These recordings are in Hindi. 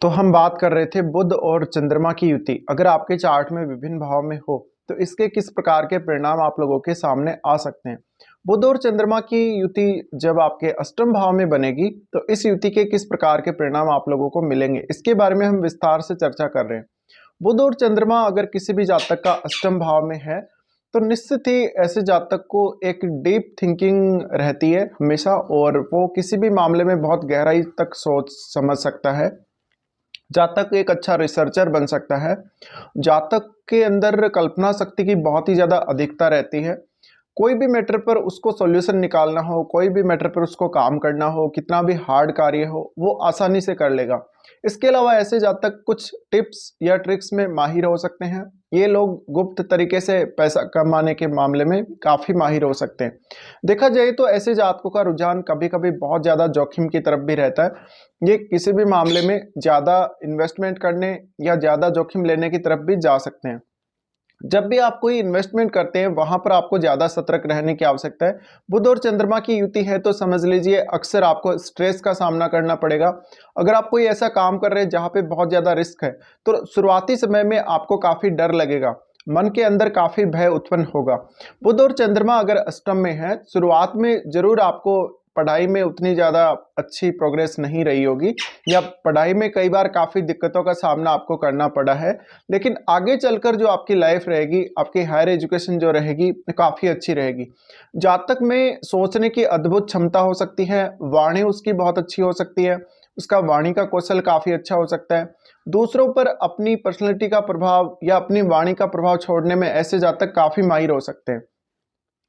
तो हम बात कर रहे थे बुध और चंद्रमा की युति अगर आपके चार्ट में विभिन्न भाव में हो तो इसके किस प्रकार के परिणाम आप लोगों के सामने आ सकते हैं। बुध और चंद्रमा की युति जब आपके अष्टम भाव में बनेगी तो इस युति के किस प्रकार के परिणाम आप लोगों को मिलेंगे, इसके बारे में हम विस्तार से चर्चा कर रहे हैं। बुध और चंद्रमा अगर किसी भी जातक का अष्टम भाव में है तो निश्चित ही ऐसे जातक को एक डीप थिंकिंग रहती है हमेशा, और वो किसी भी मामले में बहुत गहराई तक सोच समझ सकता है। जातक एक अच्छा रिसर्चर बन सकता है। जातक के अंदर कल्पना शक्ति की बहुत ही ज़्यादा अधिकता रहती है। कोई भी मैटर पर उसको सॉल्यूशन निकालना हो, कोई भी मैटर पर उसको काम करना हो, कितना भी हार्ड कार्य हो वो आसानी से कर लेगा। इसके अलावा ऐसे जातक कुछ टिप्स या ट्रिक्स में माहिर हो सकते हैं। ये लोग गुप्त तरीके से पैसा कमाने के मामले में काफ़ी माहिर हो सकते हैं। देखा जाए तो ऐसे जातकों का रुझान कभी कभी बहुत ज़्यादा जोखिम की तरफ भी रहता है। ये किसी भी मामले में ज़्यादा इन्वेस्टमेंट करने या ज़्यादा जोखिम लेने की तरफ भी जा सकते हैं। जब भी आप कोई इन्वेस्टमेंट करते हैं वहां पर आपको ज़्यादा सतर्क रहने की आवश्यकता है। बुध और चंद्रमा की युति है तो समझ लीजिए अक्सर आपको स्ट्रेस का सामना करना पड़ेगा। अगर आप कोई ऐसा काम कर रहे हैं जहां पे बहुत ज़्यादा रिस्क है तो शुरुआती समय में आपको काफ़ी डर लगेगा, मन के अंदर काफ़ी भय उत्पन्न होगा। बुध और चंद्रमा अगर अष्टम में है, शुरुआत में जरूर आपको पढ़ाई में उतनी ज़्यादा अच्छी प्रोग्रेस नहीं रही होगी या पढ़ाई में कई बार काफ़ी दिक्कतों का सामना आपको करना पड़ा है, लेकिन आगे चलकर जो आपकी लाइफ रहेगी, आपकी हायर एजुकेशन जो रहेगी काफ़ी अच्छी रहेगी। जातक में सोचने की अद्भुत क्षमता हो सकती है, वाणी उसकी बहुत अच्छी हो सकती है, उसका वाणी का कौशल काफ़ी अच्छा हो सकता है। दूसरों पर अपनी पर्सनैलिटी का प्रभाव या अपनी वाणी का प्रभाव छोड़ने में ऐसे जातक काफ़ी माहिर हो सकते हैं।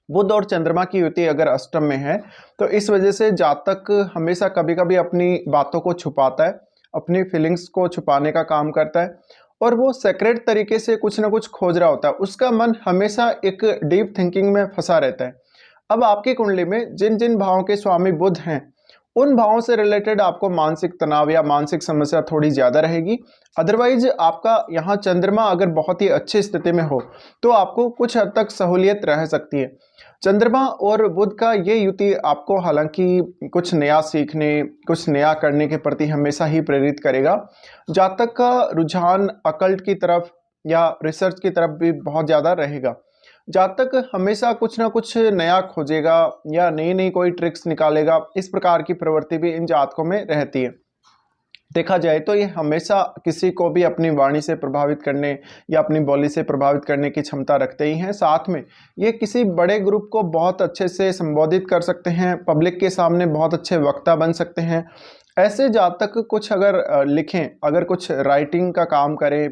बुध और चंद्रमा की युति अगर अष्टम में है तो इस वजह से जातक हमेशा कभी कभी अपनी बातों को छुपाता है, अपनी फीलिंग्स को छुपाने का काम करता है, और वो सेक्रेट तरीके से कुछ ना कुछ खोज रहा होता है। उसका मन हमेशा एक डीप थिंकिंग में फंसा रहता है। अब आपकी कुंडली में जिन जिन भावों के स्वामी बुध हैं उन भावों से रिलेटेड आपको मानसिक तनाव या मानसिक समस्या थोड़ी ज़्यादा रहेगी। अदरवाइज आपका यहाँ चंद्रमा अगर बहुत ही अच्छी स्थिति में हो तो आपको कुछ हद तक सहूलियत रह सकती है। चंद्रमा और बुध का ये युति आपको हालांकि कुछ नया सीखने, कुछ नया करने के प्रति हमेशा ही प्रेरित करेगा। जातक का रुझान अकल्ट की तरफ या रिसर्च की तरफ भी बहुत ज़्यादा रहेगा। जातक हमेशा कुछ ना कुछ नया खोजेगा या नई नई कोई ट्रिक्स निकालेगा, इस प्रकार की प्रवृत्ति भी इन जातकों में रहती है। देखा जाए तो ये हमेशा किसी को भी अपनी वाणी से प्रभावित करने या अपनी बोली से प्रभावित करने की क्षमता रखते ही हैं। साथ में ये किसी बड़े ग्रुप को बहुत अच्छे से संबोधित कर सकते हैं, पब्लिक के सामने बहुत अच्छे वक्ता बन सकते हैं। ऐसे जातक कुछ अगर लिखें, अगर कुछ राइटिंग का काम करें,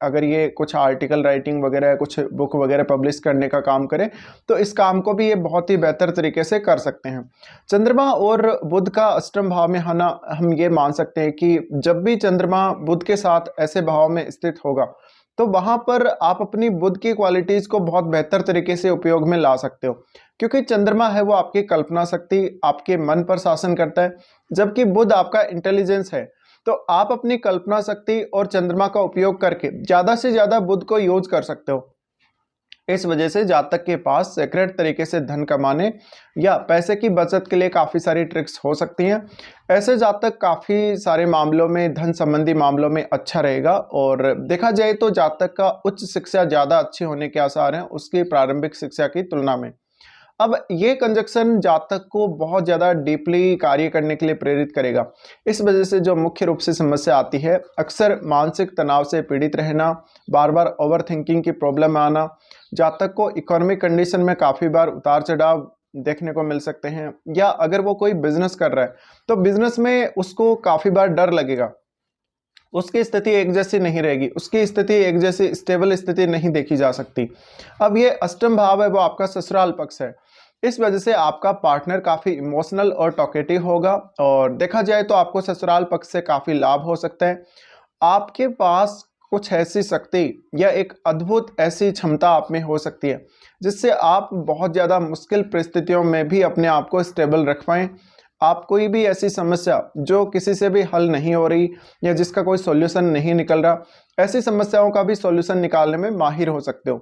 अगर ये कुछ आर्टिकल राइटिंग वगैरह, कुछ बुक वगैरह पब्लिश करने का काम करें तो इस काम को भी ये बहुत ही बेहतर तरीके से कर सकते हैं। चंद्रमा और बुध का अष्टम भाव में आना, हम ये मान सकते हैं कि जब भी चंद्रमा बुध के साथ ऐसे भाव में स्थित होगा तो वहां पर आप अपनी बुध की क्वालिटीज को बहुत बेहतर तरीके से उपयोग में ला सकते हो, क्योंकि चंद्रमा है वो आपकी कल्पना शक्ति, आपके मन पर शासन करता है, जबकि बुध आपका इंटेलिजेंस है। तो आप अपनी कल्पना शक्ति और चंद्रमा का उपयोग करके ज़्यादा से ज़्यादा बुध को यूज कर सकते हो। इस वजह से जातक के पास सीक्रेट तरीके से धन कमाने या पैसे की बचत के लिए काफ़ी सारी ट्रिक्स हो सकती हैं। ऐसे जातक काफ़ी सारे मामलों में, धन संबंधी मामलों में अच्छा रहेगा। और देखा जाए तो जातक का उच्च शिक्षा ज़्यादा अच्छी होने के आसार हैं उसकी प्रारंभिक शिक्षा की तुलना में। अब ये कंजक्शन जातक को बहुत ज़्यादा डीपली कार्य करने के लिए प्रेरित करेगा। इस वजह से जो मुख्य रूप से समस्या आती है, अक्सर मानसिक तनाव से पीड़ित रहना, बार बार ओवर थिंकिंग की प्रॉब्लम आना, जातक को इकोनॉमिक कंडीशन में काफ़ी बार उतार चढ़ाव देखने को मिल सकते हैं। या अगर वो कोई बिजनेस कर रहा है तो बिजनेस में उसको काफ़ी बार डर लगेगा, उसकी स्थिति एक जैसी नहीं रहेगी, उसकी स्थिति एक जैसी स्टेबल स्थिति नहीं देखी जा सकती। अब ये अष्टम भाव है वो आपका ससुराल पक्ष है, इस वजह से आपका पार्टनर काफ़ी इमोशनल और टॉकेटिव होगा। और देखा जाए तो आपको ससुराल पक्ष से काफ़ी लाभ हो सकता है। आपके पास कुछ ऐसी शक्ति या एक अद्भुत ऐसी क्षमता आप में हो सकती है जिससे आप बहुत ज़्यादा मुश्किल परिस्थितियों में भी अपने आप को स्टेबल रख पाएँ। आप कोई भी ऐसी समस्या जो किसी से भी हल नहीं हो रही या जिसका कोई सॉल्यूशन नहीं निकल रहा, ऐसी समस्याओं का भी सॉल्यूशन निकालने में माहिर हो सकते हो।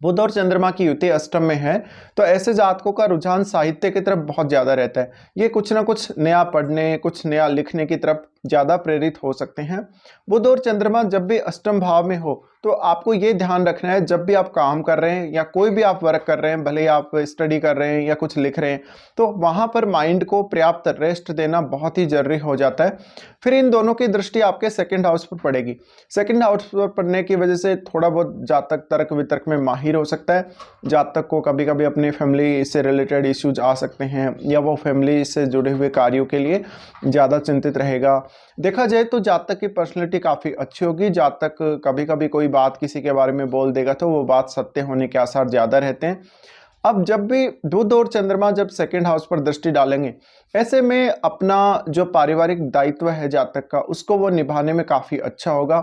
बुध और चंद्रमा की युति अष्टम में है तो ऐसे जातकों का रुझान साहित्य की तरफ बहुत ज़्यादा रहता है। ये कुछ ना कुछ नया पढ़ने, कुछ नया लिखने की तरफ ज़्यादा प्रेरित हो सकते हैं। बुध और चंद्रमा जब भी अष्टम भाव में हो तो आपको ये ध्यान रखना है, जब भी आप काम कर रहे हैं या कोई भी आप वर्क कर रहे हैं, भले ही आप स्टडी कर रहे हैं या कुछ लिख रहे हैं, तो वहाँ पर माइंड को पर्याप्त रेस्ट देना बहुत ही ज़रूरी हो जाता है। फिर इन दोनों की दृष्टि आपके सेकंड हाउस पर पड़ेगी। सेकंड हाउस पर पड़ने की वजह से थोड़ा बहुत जातक तर्क वितर्क में माहिर हो सकता है। जातक को कभी कभी अपनी फैमिली से रिलेटेड इश्यूज आ सकते हैं या वो फैमिली से जुड़े हुए कार्यों के लिए ज़्यादा चिंतित रहेगा। देखा जाए तो जातक की पर्सनैलिटी काफ़ी अच्छी होगी। जातक कभी कभी कोई बात किसी के बारे में बोल देगा तो वो बात सत्य होने के आसार ज़्यादा रहते हैं। अब जब भी बुध और चंद्रमा जब सेकंड हाउस पर दृष्टि डालेंगे, ऐसे में अपना जो पारिवारिक दायित्व है जातक का, उसको वो निभाने में काफ़ी अच्छा होगा।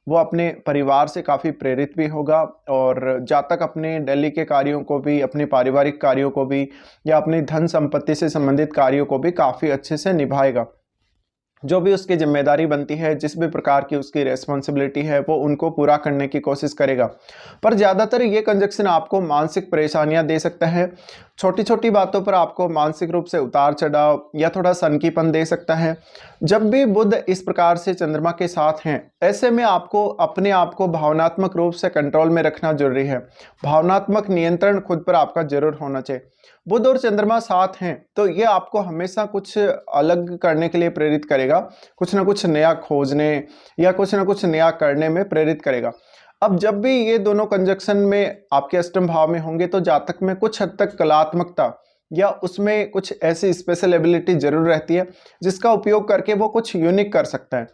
वो अपने परिवार से काफ़ी प्रेरित भी होगा और जातक अपने डेली के कार्यों को भी, अपने पारिवारिक कार्यों को भी या अपनी धन संपत्ति से संबंधित कार्यों को भी काफ़ी अच्छे से निभाएगा। जो भी उसकी जिम्मेदारी बनती है, जिस भी प्रकार की उसकी रेस्पॉन्सिबिलिटी है, वो उनको पूरा करने की कोशिश करेगा। पर ज़्यादातर ये कंजक्शन आपको मानसिक परेशानियां दे सकता है। छोटी छोटी बातों पर आपको मानसिक रूप से उतार चढ़ाव या थोड़ा सनकीपन दे सकता है। जब भी बुध इस प्रकार से चंद्रमा के साथ हैं, ऐसे में आपको अपने आप को भावनात्मक रूप से कंट्रोल में रखना जरूरी है। भावनात्मक नियंत्रण खुद पर आपका जरूर होना चाहिए। बुध और चंद्रमा साथ हैं तो ये आपको हमेशा कुछ अलग करने के लिए प्रेरित करेगा, कुछ ना कुछ नया खोजने या कुछ ना कुछ नया करने में प्रेरित करेगा। अब जब भी ये दोनों कंजक्शन में आपके अष्टम भाव में होंगे तो जातक में कुछ हद तक कलात्मकता या उसमें कुछ ऐसी स्पेशल एबिलिटी जरूर रहती है जिसका उपयोग करके वो कुछ यूनिक कर सकता है।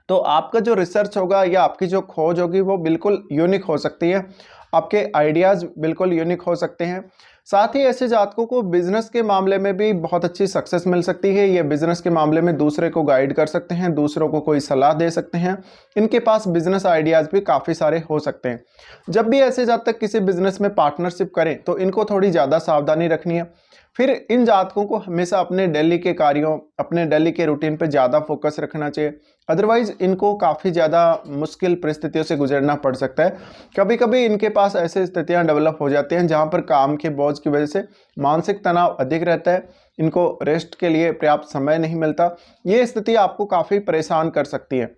तो आपका जो रिसर्च होगा या आपकी जो खोज होगी वो बिल्कुल यूनिक हो सकती है। आपके आइडियाज़ बिल्कुल यूनिक हो सकते हैं। साथ ही ऐसे जातकों को बिजनेस के मामले में भी बहुत अच्छी सक्सेस मिल सकती है। ये बिजनेस के मामले में दूसरे को गाइड कर सकते हैं, दूसरों को कोई सलाह दे सकते हैं। इनके पास बिजनेस आइडियाज़ भी काफ़ी सारे हो सकते हैं। जब भी ऐसे जातक किसी बिजनेस में पार्टनरशिप करें तो इनको थोड़ी ज़्यादा सावधानी रखनी है। फिर इन जातकों को हमेशा अपने डेली के कार्यों, अपने डेली के रूटीन पर ज़्यादा फोकस रखना चाहिए। अदरवाइज इनको काफ़ी ज़्यादा मुश्किल परिस्थितियों से गुजरना पड़ सकता है। कभी कभी इनके पास ऐसी स्थितियां डेवलप हो जाती हैं जहां पर काम के बोझ की वजह से मानसिक तनाव अधिक रहता है, इनको रेस्ट के लिए पर्याप्त समय नहीं मिलता। ये स्थिति आपको काफ़ी परेशान कर सकती है।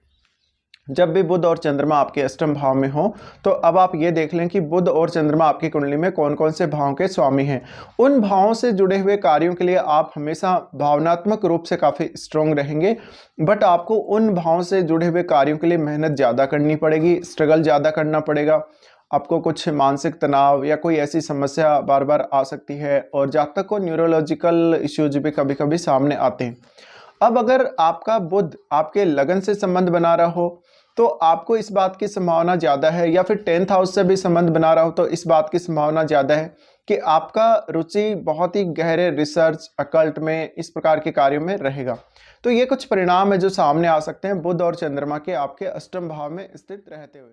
जब भी बुध और चंद्रमा आपके अष्टम भाव में हो तो अब आप ये देख लें कि बुध और चंद्रमा आपकी कुंडली में कौन कौन से भावों के स्वामी हैं। उन भावों से जुड़े हुए कार्यों के लिए आप हमेशा भावनात्मक रूप से काफ़ी स्ट्रांग रहेंगे, बट आपको उन भावों से जुड़े हुए कार्यों के लिए मेहनत ज़्यादा करनी पड़ेगी, स्ट्रगल ज़्यादा करना पड़ेगा। आपको कुछ मानसिक तनाव या कोई ऐसी समस्या बार बार आ सकती है और जातक को न्यूरोलॉजिकल इश्यूज भी कभी कभी सामने आते हैं। अब अगर आपका बुध आपके लगन से संबंध बना रहा हो तो आपको इस बात की संभावना ज़्यादा है, या फिर 10th हाउस से भी संबंध बना रहा हो तो इस बात की संभावना ज़्यादा है कि आपका रुचि बहुत ही गहरे रिसर्च, अकल्ट में, इस प्रकार के कार्यों में रहेगा। तो ये कुछ परिणाम है जो सामने आ सकते हैं बुध और चंद्रमा के आपके अष्टम भाव में स्थित रहते हुए।